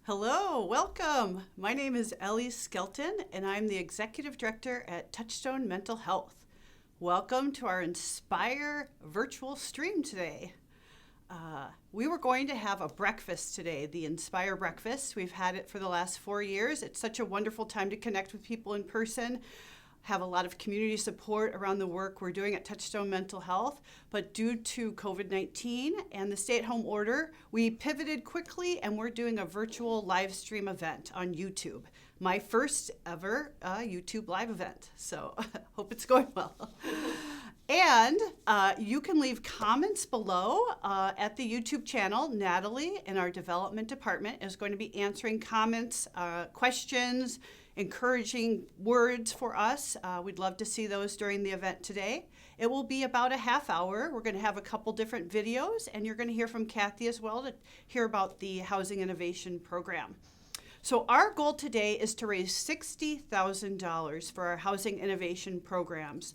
Hello, welcome. My name is Ellie Skelton, and I'm the Executive Director at Touchstone Mental Health. Welcome to our Inspire virtual stream today. We were going to have a breakfast today, the Inspire Breakfast. We've had it for the last 4 years. It's such a wonderful time to connect with people in person, have a lot of community support around the work we're doing at Touchstone Mental Health. But due to COVID-19 and the stay-at-home order, we pivoted quickly and we're doing a virtual live stream event on YouTube. My first ever YouTube live event. So hope it's going well. And you can leave comments below at the YouTube channel. Natalie in our development department is going to be answering comments, questions, encouraging words for us. We'd love to see those during the event today. It will be about a half hour. We're going to have a couple different videos, and you're going to hear from Kathy as well to hear about the Housing Innovation Program. So our goal today is to raise $60,000 for our Housing Innovation Programs.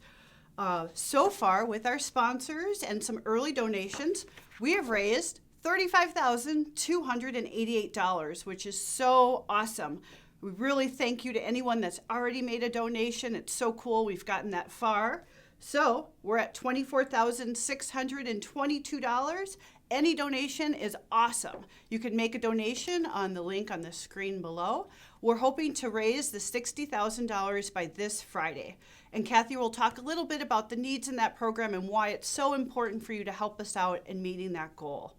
So far, with our sponsors and some early donations, we have raised $35,288, which is so awesome. We really thank you to anyone that's already made a donation. It's so cool we've gotten that far. So we're at $24,622. Any donation is awesome. You can make a donation on the link on the screen below. We're hoping to raise the $60,000 by this Friday. And Kathy will talk a little bit about the needs in that program and why it's so important for you to help us out in meeting that goal.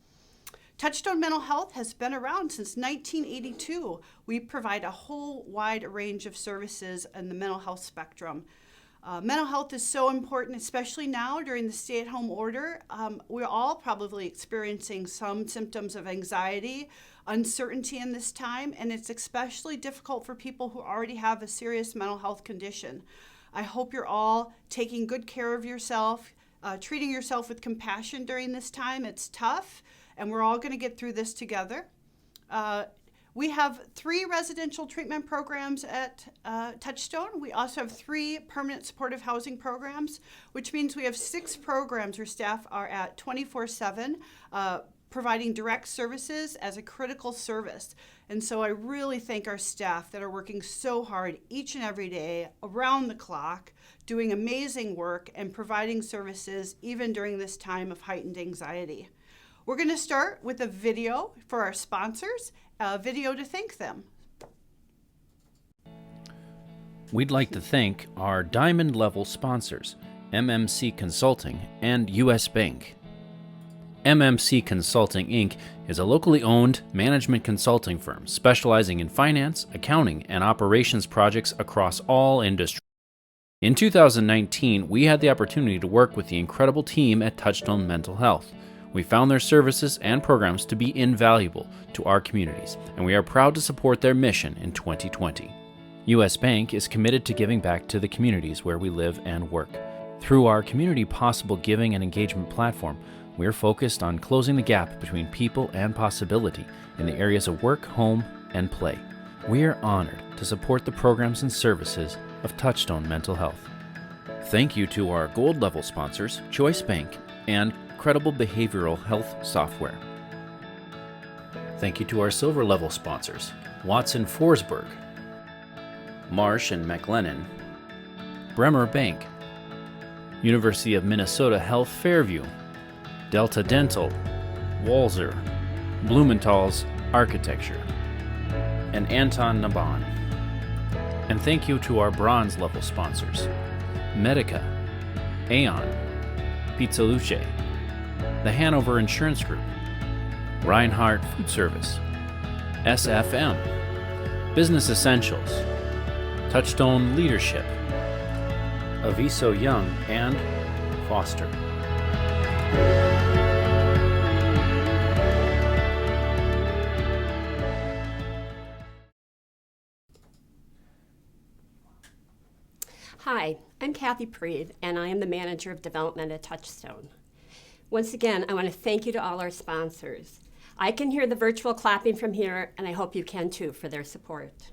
Touchstone Mental Health has been around since 1982. We provide a whole wide range of services in the mental health spectrum. Mental health is so important, especially now during the stay-at-home order. We're all probably experiencing some symptoms of anxiety, uncertainty in this time, and it's especially difficult for people who already have a serious mental health condition. I hope you're all taking good care of yourself, treating yourself with compassion during this time. It's tough, and we're all going to get through this together. We have 3 residential treatment programs at Touchstone. We also have 3 permanent supportive housing programs, which means we have 6 programs where staff are at 24/7, providing direct services as a critical service. And so I really thank our staff that are working so hard each and every day, around the clock, doing amazing work and providing services even during this time of heightened anxiety. We're going to start with a video for our sponsors, a video to thank them. We'd like to thank our diamond level sponsors, MMC Consulting and US Bank. MMC Consulting Inc. is a locally owned management consulting firm specializing in finance, accounting, and operations projects across all industries. In 2019, we had the opportunity to work with the incredible team at Touchstone Mental Health. We found their services and programs to be invaluable to our communities, and we are proud to support their mission in 2020. US Bank is committed to giving back to the communities where we live and work. Through our Community Possible Giving and Engagement platform, we are focused on closing the gap between people and possibility in the areas of work, home, and play. We are honored to support the programs and services of Touchstone Mental Health. Thank you to our gold level sponsors, Choice Bank and Credible Behavioral Health Software. Thank you to our silver level sponsors, Watson Forsberg, Marsh and McLennan, Bremer Bank, University of Minnesota Health Fairview, Delta Dental, Walzer, Blumenthal's Architecture, and Anton Naban. And thank you to our bronze level sponsors, Medica, Aon, Pizza Luce, the Hanover Insurance Group, Reinhardt Food Service, SFM, Business Essentials, Touchstone Leadership, Aviso Young, and Foster. Hi, I'm Kathy Preed, and I am the Manager of Development at Touchstone. Once again, I want to thank you to all our sponsors. I can hear the virtual clapping from here, and I hope you can too for their support.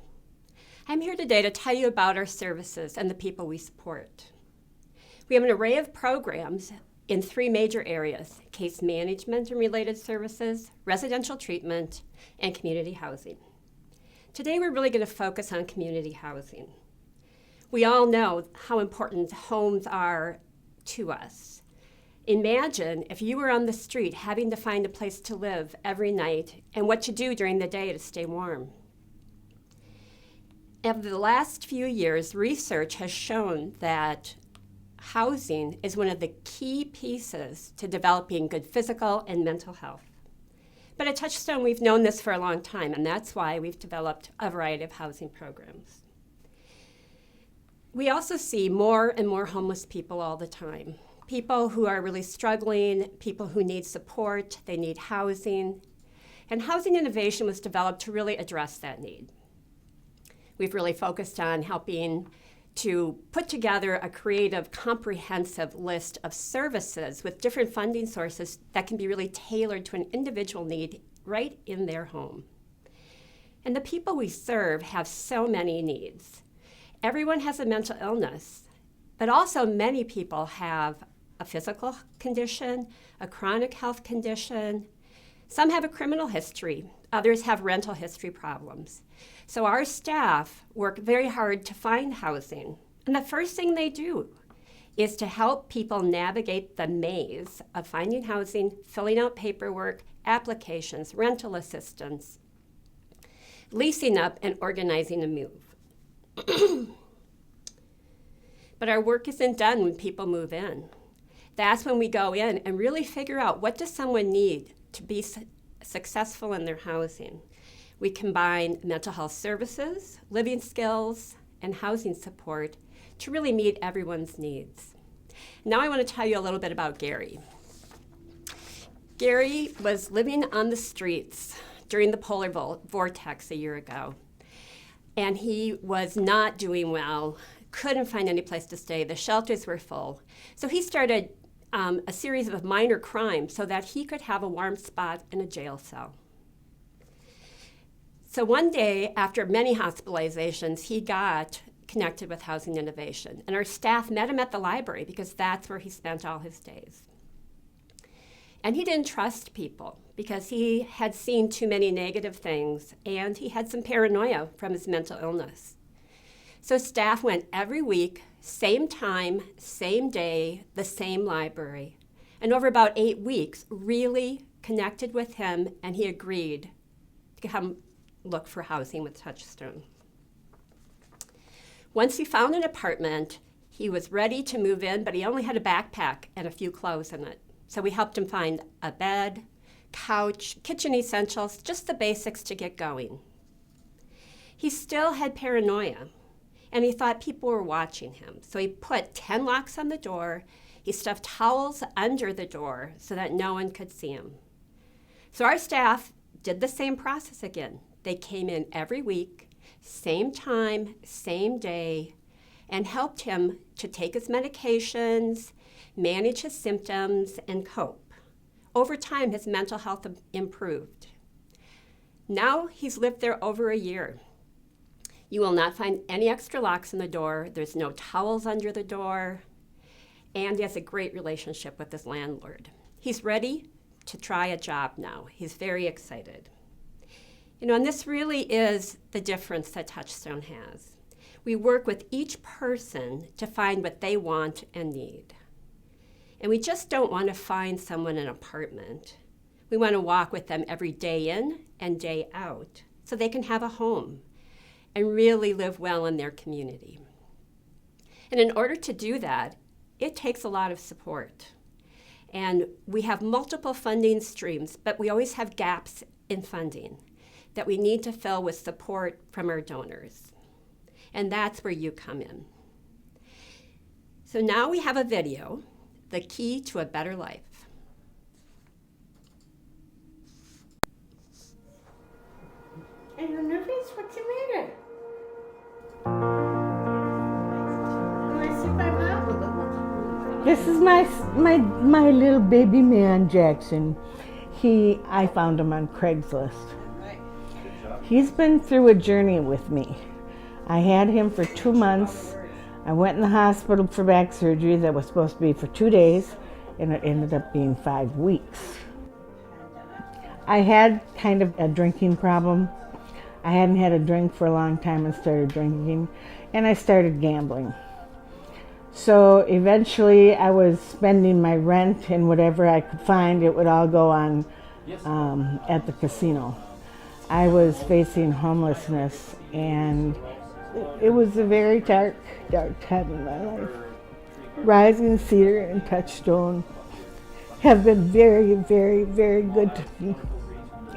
I'm here today to tell you about our services and the people we support. We have an array of programs in 3 major areas: case management and related services, residential treatment, and community housing. Today we're really going to focus on community housing. We all know how important homes are to us. Imagine if you were on the street having to find a place to live every night and what to do during the day to stay warm. Over the last few years, research has shown that housing is one of the key pieces to developing good physical and mental health. But at Touchstone, we've known this for a long time, and that's why we've developed a variety of housing programs. We also see more and more homeless people all the time. People who are really struggling, people who need support, they need housing. And Housing Innovation was developed to really address that need. We've really focused on helping to put together a creative, comprehensive list of services with different funding sources that can be really tailored to an individual need right in their home. And the people we serve have so many needs. Everyone has a mental illness, but also many people have a physical condition, a chronic health condition. Some have a criminal history. Others have rental history problems. So our staff work very hard to find housing. And the first thing they do is to help people navigate the maze of finding housing, filling out paperwork, applications, rental assistance, leasing up, and organizing a move. But our work isn't done when people move in. That's when we go in and really figure out, what does someone need to be successful in their housing? We combine mental health services, living skills, and housing support to really meet everyone's needs. Now I want to tell you a little bit about Gary. Gary was living on the streets during the polar vortex a year ago, and he was not doing well, couldn't find any place to stay. The shelters were full. So he started a series of minor crimes so that he could have a warm spot in a jail cell. So one day, after many hospitalizations, he got connected with Housing Innovation. And our staff met him at the library because that's where he spent all his days. And he didn't trust people because he had seen too many negative things, and he had some paranoia from his mental illness. So staff went every week, same time, same day, the same library. And over about 8 weeks, really connected with him, and he agreed to come look for housing with Touchstone. Once he found an apartment, he was ready to move in, but he only had a backpack and a few clothes in it. So we helped him find a bed, couch, kitchen essentials, just the basics to get going. He still had paranoia, and he thought people were watching him. So he put 10 locks on the door. He stuffed towels under the door so that no one could see him. So our staff did the same process again. They came in every week, same time, same day, and helped him to take his medications, manage his symptoms, and cope. Over time, his mental health improved. Now he's lived there over a year. You will not find any extra locks on the door. There's no towels under the door. And he has a great relationship with his landlord. He's ready to try a job now. He's very excited. And this really is the difference that Touchstone has. We work with each person to find what they want and need. And we just don't want to find someone an apartment. We want to walk with them every day in and day out so they can have a home and really live well in their community. And in order to do that, it takes a lot of support. And we have multiple funding streams, but we always have gaps in funding that we need to fill with support from our donors. And that's where you come in. So now we have a video, The Key to a Better Life. Are you nervous? What's the matter? You want to see my mom? This is my little baby man, Jackson. I found him on Craigslist. He's been through a journey with me. I had him for 2 months. I went in the hospital for back surgery that was supposed to be for 2 days, and it ended up being 5 weeks. I had kind of a drinking problem. I hadn't had a drink for a long time and started drinking, and I started gambling. So eventually I was spending my rent and whatever I could find, it would all go on at the casino. I was facing homelessness, and it was a very dark, dark time in my life. Rising Cedar and Touchstone have been very, very, very good to me.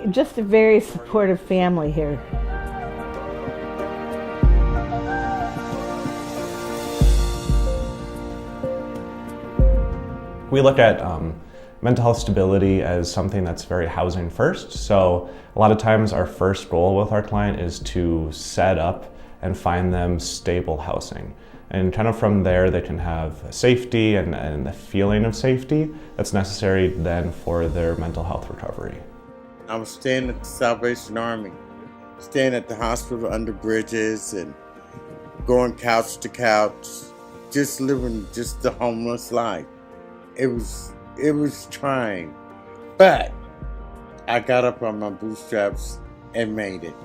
Just a very supportive family here. We look at mental health stability as something that's very housing first. So a lot of times our first goal with our client is to set up and find them stable housing. And kind of from there, they can have safety and the feeling of safety that's necessary then for their mental health recovery. I was staying at the Salvation Army, staying at the hospital under bridges and going couch to couch, just living just the homeless life. It was trying, but I got up on my bootstraps and made it.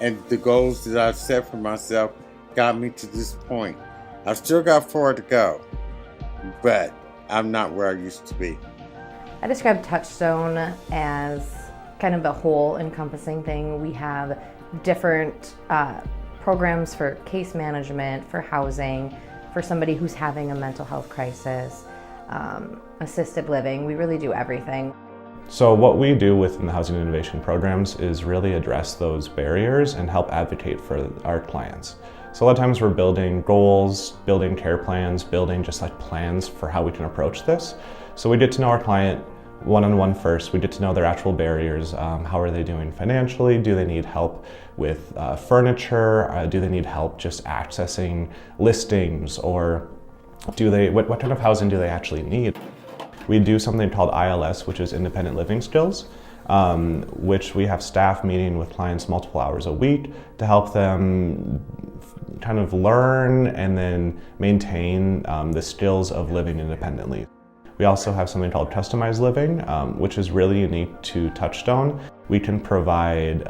And the goals that I've set for myself got me to this point. I've still got 4 to go, but I'm not where I used to be. I describe Touchstone as kind of the whole encompassing thing. We have different programs for case management, for housing, for somebody who's having a mental health crisis, assisted living. We really do everything. So what we do within the Housing Innovation programs is really address those barriers and help advocate for our clients. So a lot of times we're building goals, building care plans, building just like plans for how we can approach this. So we get to know our client one-on-one first. We get to know their actual barriers. How are they doing financially? Do they need help with furniture? Do they need help just accessing listings? Or what kind of housing do they actually need? We do something called ILS, which is Independent Living Skills, which we have staff meeting with clients multiple hours a week to help them kind of learn and then maintain the skills of living independently. We also have something called Customized Living, which is really unique to Touchstone. We can provide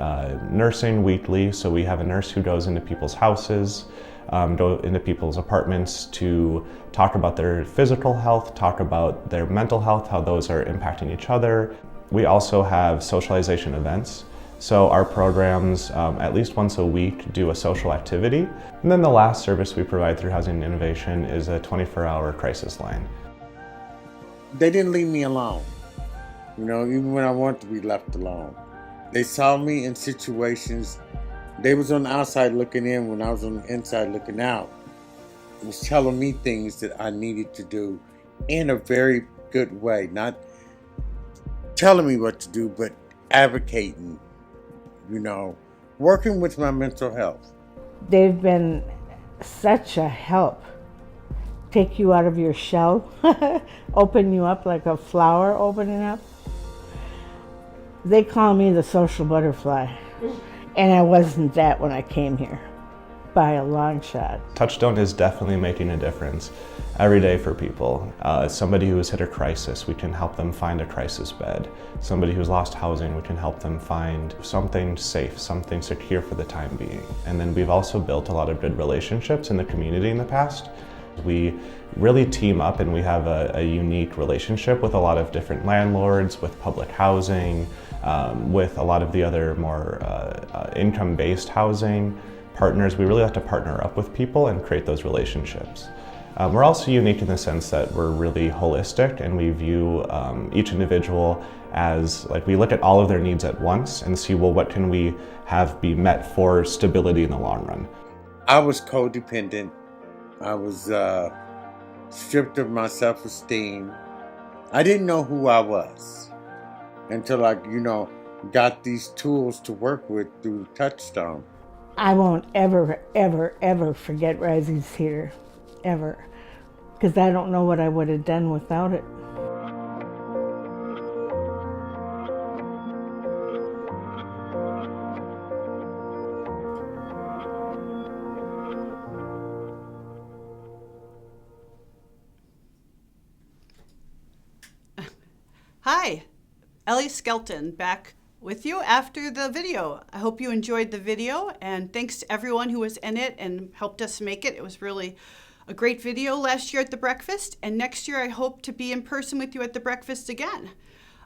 nursing weekly, so we have a nurse who goes into people's houses, go into people's apartments to talk about their physical health, talk about their mental health, how those are impacting each other. We also have socialization events. So our programs, at least once a week, do a social activity. And then the last service we provide through Housing Innovation is a 24-hour crisis line. They didn't leave me alone, even when I wanted to be left alone. They saw me in situations. They was on the outside looking in when I was on the inside looking out. It was telling me things that I needed to do in a very good way. Not telling me what to do, but advocating, working with my mental health. They've been such a help. Take you out of your shell, open you up like a flower opening up. They call me the social butterfly, and I wasn't that when I came here, by a long shot. Touchstone is definitely making a difference every day for people. Somebody who has hit a crisis, we can help them find a crisis bed. Somebody who's lost housing, we can help them find something safe, something secure for the time being. And then we've also built a lot of good relationships in the community in the past. We really team up and we have a unique relationship with a lot of different landlords, with public housing, with a lot of the other more income-based housing partners. We really have to partner up with people and create those relationships. We're also unique in the sense that we're really holistic and we view each individual as, we look at all of their needs at once and see, well, what can we have be met for stability in the long run? I was codependent. I was stripped of my self-esteem. I didn't know who I was until I, got these tools to work with through Touchstone. I won't ever, ever, ever forget Rising Cedar, ever, because I don't know what I would have done without it. Hi, Ellie Skelton back with you after the video. I hope you enjoyed the video, and thanks to everyone who was in it and helped us make it. It was really a great video last year at the breakfast, and next year I hope to be in person with you at the breakfast again.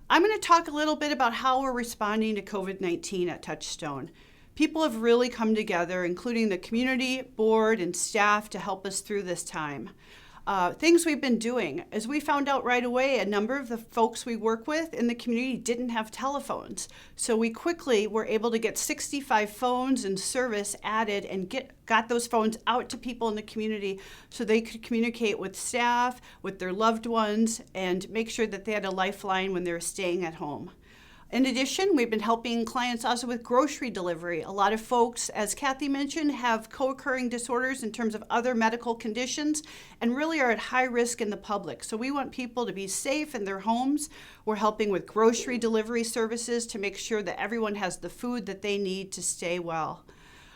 I'm going to talk a little bit about how we're responding to COVID-19 at Touchstone. People have really come together, including the community, board, and staff, to help us through this time. Things we've been doing, as we found out right away, a number of the folks we work with in the community didn't have telephones. So we quickly were able to get 65 phones and service added and got those phones out to people in the community so they could communicate with staff, with their loved ones, and make sure that they had a lifeline when they were staying at home. In addition, we've been helping clients also with grocery delivery. A lot of folks, as Kathy mentioned, have co-occurring disorders in terms of other medical conditions and really are at high risk in the public. So we want people to be safe in their homes. We're helping with grocery delivery services to make sure that everyone has the food that they need to stay well.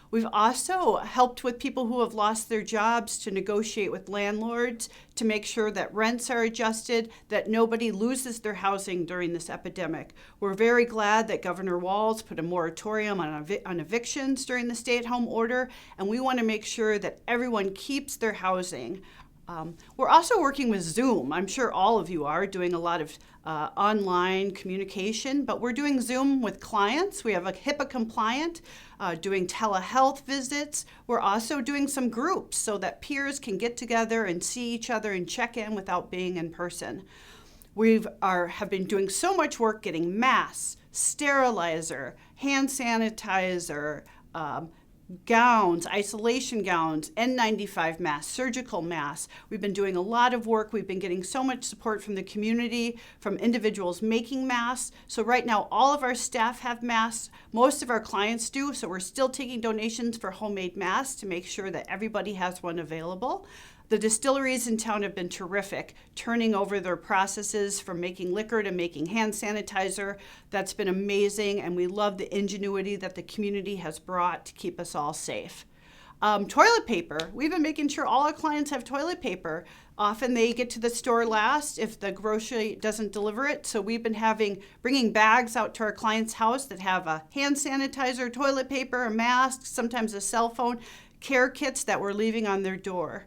We've also helped with people who have lost their jobs to negotiate with landlords to make sure that rents are adjusted, that nobody loses their housing during this epidemic. We're very glad that Governor Walz put a moratorium on evictions during the stay-at-home order, and we want to make sure that everyone keeps their housing. We're also working with Zoom. I'm sure all of you are doing a lot of online communication, but we're doing Zoom with clients. We have a HIPAA compliant, doing telehealth visits. We're also doing some groups so that peers can get together and see each other and check in without being in person. We have been doing so much work getting masks, sterilizer, hand sanitizer, gowns, isolation gowns, N95 masks, surgical masks. We've been doing a lot of work. We've been getting so much support from the community, from individuals making masks. So right now, all of our staff have masks. Most of our clients do, so we're still taking donations for homemade masks to make sure that everybody has one available. The distilleries in town have been terrific, turning over their processes from making liquor to making hand sanitizer. That's been amazing, and we love the ingenuity that the community has brought to keep us all safe. Toilet paper. We've been making sure all our clients have toilet paper. Often they get to the store last if the grocery doesn't deliver it. So we've been bringing bags out to our clients' house that have a hand sanitizer, toilet paper, a mask, sometimes a cell phone, care kits that we're leaving on their door.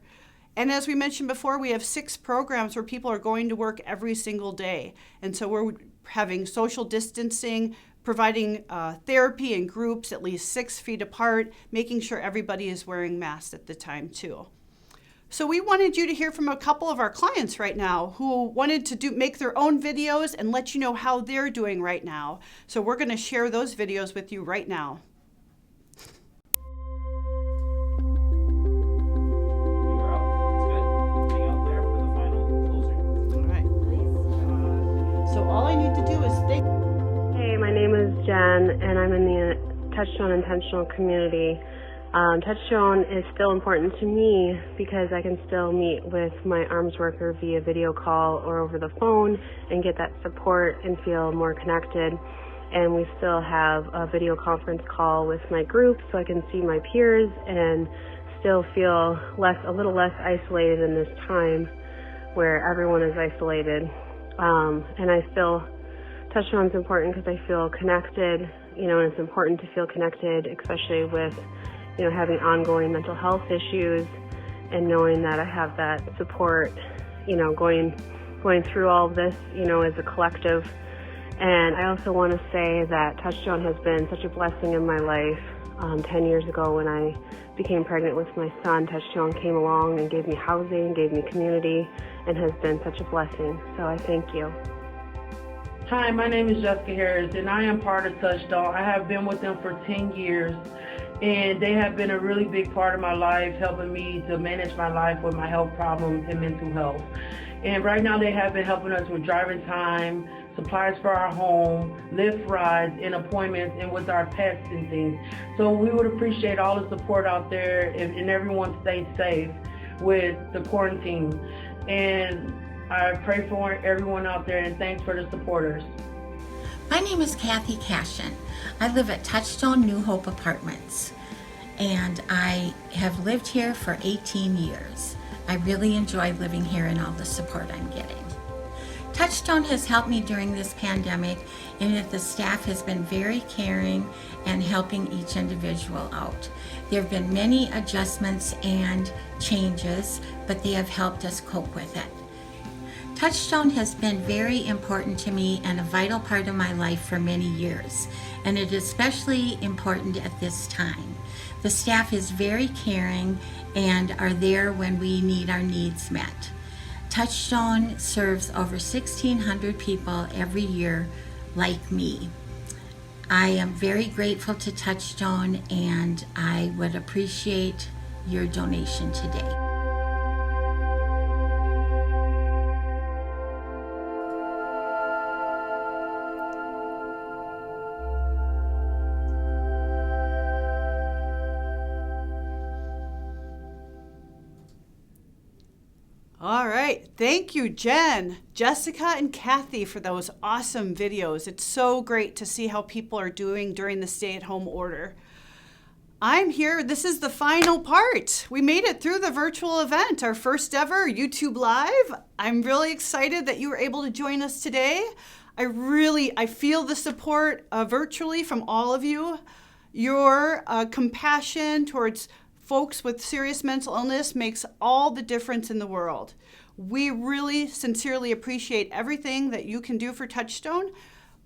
And as we mentioned before, we have 6 programs where people are going to work every single day. And so we're having social distancing, providing therapy in groups at least 6 feet apart, making sure everybody is wearing masks at the time too. So we wanted you to hear from a couple of our clients right now who wanted to make their own videos and let you know how they're doing right now. So we're going to share those videos with you right now. So all I need to do is think. Hey, my name is Jen, and I'm in the Touchstone Intentional community. Touchstone is still important to me because I can still meet with my arms worker via video call or over the phone and get that support and feel more connected. And we still have a video conference call with my group so I can see my peers and still feel a little less isolated in this time where everyone is isolated. And I feel Touchstone's important because I feel connected, and it's important to feel connected, especially with, having ongoing mental health issues and knowing that I have that support, going through all of this, as a collective. And I also want to say that Touchstone has been such a blessing in my life. 10 years ago when I became pregnant with my son, Touchstone came along and gave me housing, gave me community, and has been such a blessing. So I thank you. Hi, my name is Jessica Harris, and I am part of Touchstone. I have been with them for 10 years, and they have been a really big part of my life, helping me to manage my life with my health problems and mental health. And right now they have been helping us with driving time, supplies for our home, Lyft rides, and appointments, and with our pets and things. So we would appreciate all the support out there, and everyone stay safe with the quarantine. And I pray for everyone out there, and thanks for the supporters. My name is Kathy Cashin. I live at Touchstone New Hope Apartments, and I have lived here for 18 years. I really enjoy living here and all the support I'm getting. Touchstone has helped me during this pandemic in that the staff has been very caring and helping each individual out. There have been many adjustments and changes, but they have helped us cope with it. Touchstone has been very important to me and a vital part of my life for many years, and it is especially important at this time. The staff is very caring and are there when we need our needs met. Touchstone serves over 1,600 people every year like me. I am very grateful to Touchstone, and I would appreciate your donation today. All right. Thank you, Jen, Jessica, and Kathy for those awesome videos. It's so great to see how people are doing during the stay-at-home order. I'm here. This is the final part. We made it through the virtual event, our first ever YouTube Live. I'm really excited that you were able to join us today. I feel the support virtually from all of you. Your compassion towards folks with serious mental illness makes all the difference in the world. We really sincerely appreciate everything that you can do for Touchstone.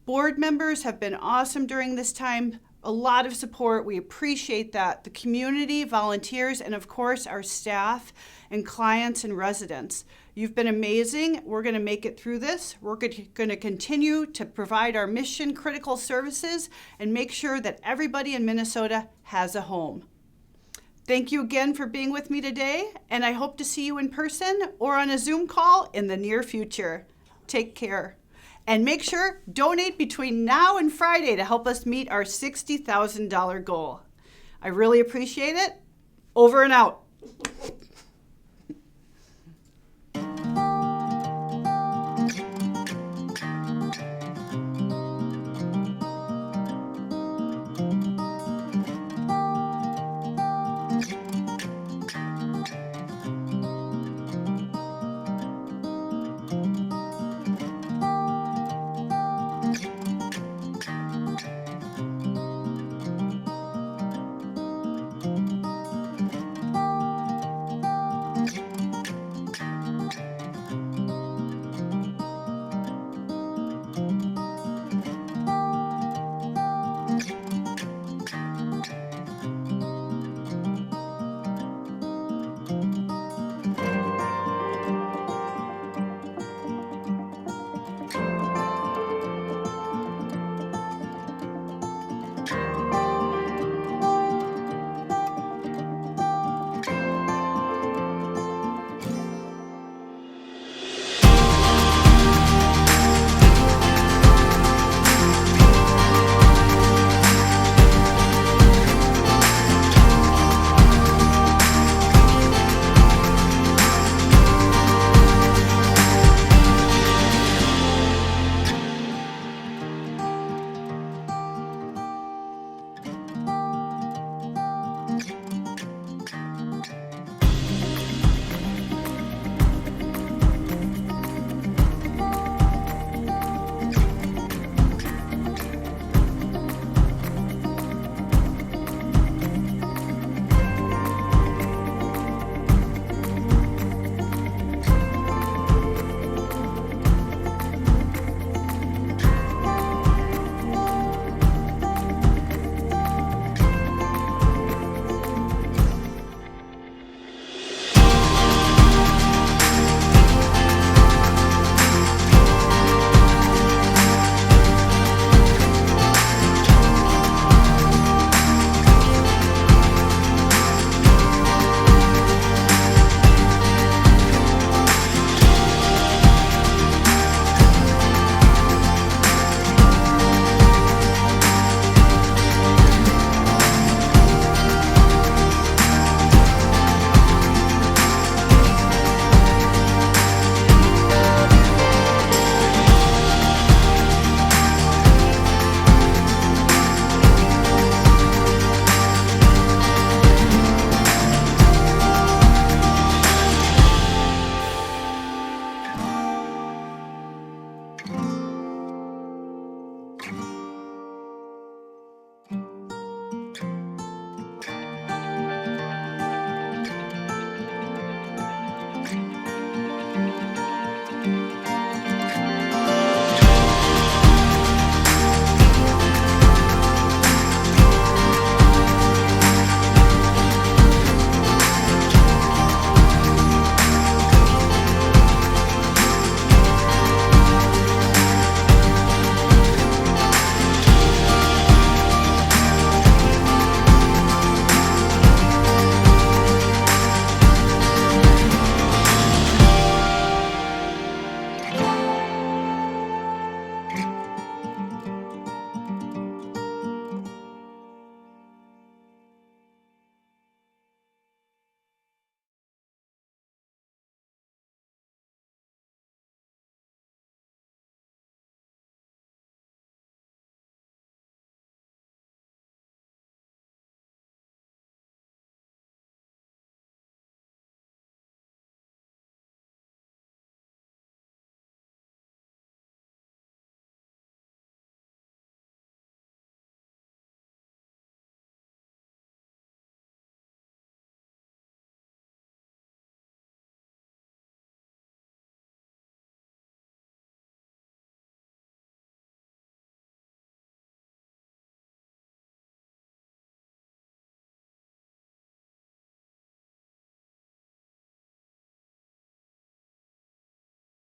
Board members have been awesome during this time. A lot of support. We appreciate that. The community, volunteers, and of course our staff and clients and residents. You've been amazing. We're going to make it through this. We're going to continue to provide our mission critical services and make sure that everybody in Minnesota has a home. Thank you again for being with me today, and I hope to see you in person or on a Zoom call in the near future. Take care. And make sure, donate between now and Friday to help us meet our $60,000 goal. I really appreciate it. Over and out.